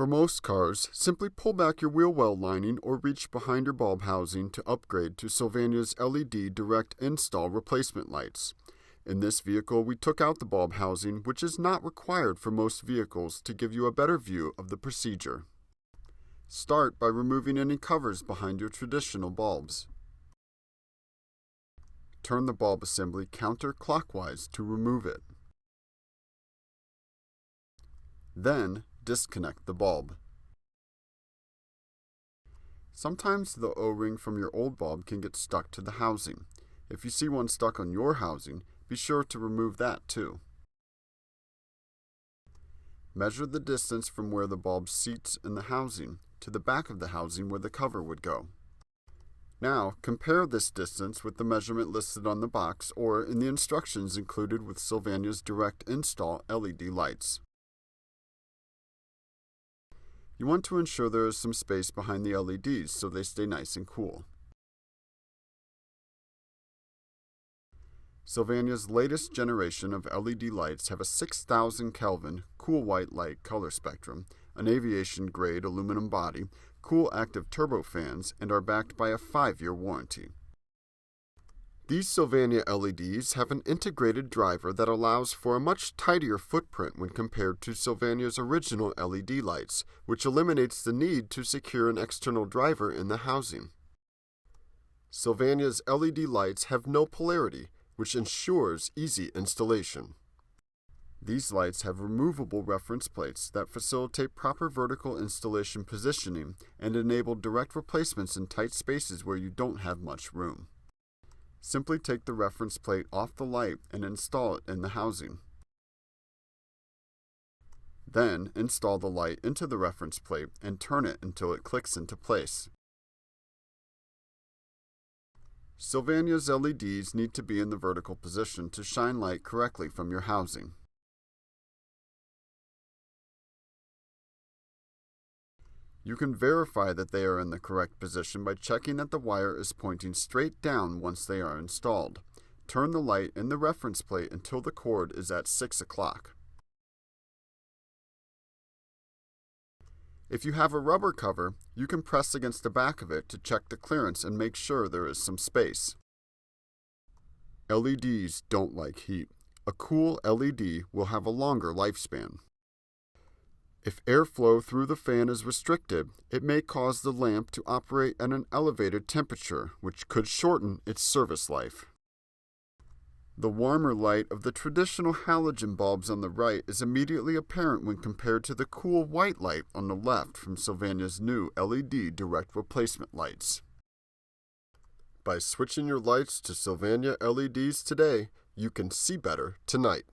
For most cars, simply pull back your wheel well lining or reach behind your bulb housing to upgrade to SYLVANIA's LED direct install replacement lights. In this vehicle, we took out the bulb housing, which is not required for most vehicles, to give you a better view of the procedure. Start by removing any covers behind your traditional bulbs. Turn the bulb assembly counterclockwise to remove it. Then, disconnect the bulb. Sometimes the O-ring from your old bulb can get stuck to the housing. If you see one stuck on your housing, be sure to remove that too. Measure the distance from where the bulb seats in the housing to the back of the housing where the cover would go. Now, compare this distance with the measurement listed on the box or in the instructions included with SYLVANIA's direct install LED lights. You want to ensure there is some space behind the LEDs so they stay nice and cool. SYLVANIA's latest generation of LED lights have a 6,000 Kelvin cool white light color spectrum, an aviation-grade aluminum body, cool active turbofans, and are backed by a 5-year warranty. These SYLVANIA LEDs have an integrated driver that allows for a much tidier footprint when compared to SYLVANIA's original LED lights, which eliminates the need to secure an external driver in the housing. SYLVANIA's LED lights have no polarity, which ensures easy installation. These lights have removable reference plates that facilitate proper vertical installation positioning and enable direct replacements in tight spaces where you don't have much room. Simply take the reference plate off the light and install it in the housing. Then, install the light into the reference plate and turn it until it clicks into place. SYLVANIA's LEDs need to be in the vertical position to shine light correctly from your housing. You can verify that they are in the correct position by checking that the wire is pointing straight down once they are installed. Turn the light in the reference plate until the cord is at 6 o'clock. If you have a rubber cover, you can press against the back of it to check the clearance and make sure there is some space. LEDs don't like heat. A cool LED will have a longer lifespan. If airflow through the fan is restricted, it may cause the lamp to operate at an elevated temperature, which could shorten its service life. The warmer light of the traditional halogen bulbs on the right is immediately apparent when compared to the cool white light on the left from SYLVANIA's new LED direct replacement lights. By switching your lights to SYLVANIA LEDs today, you can see better tonight.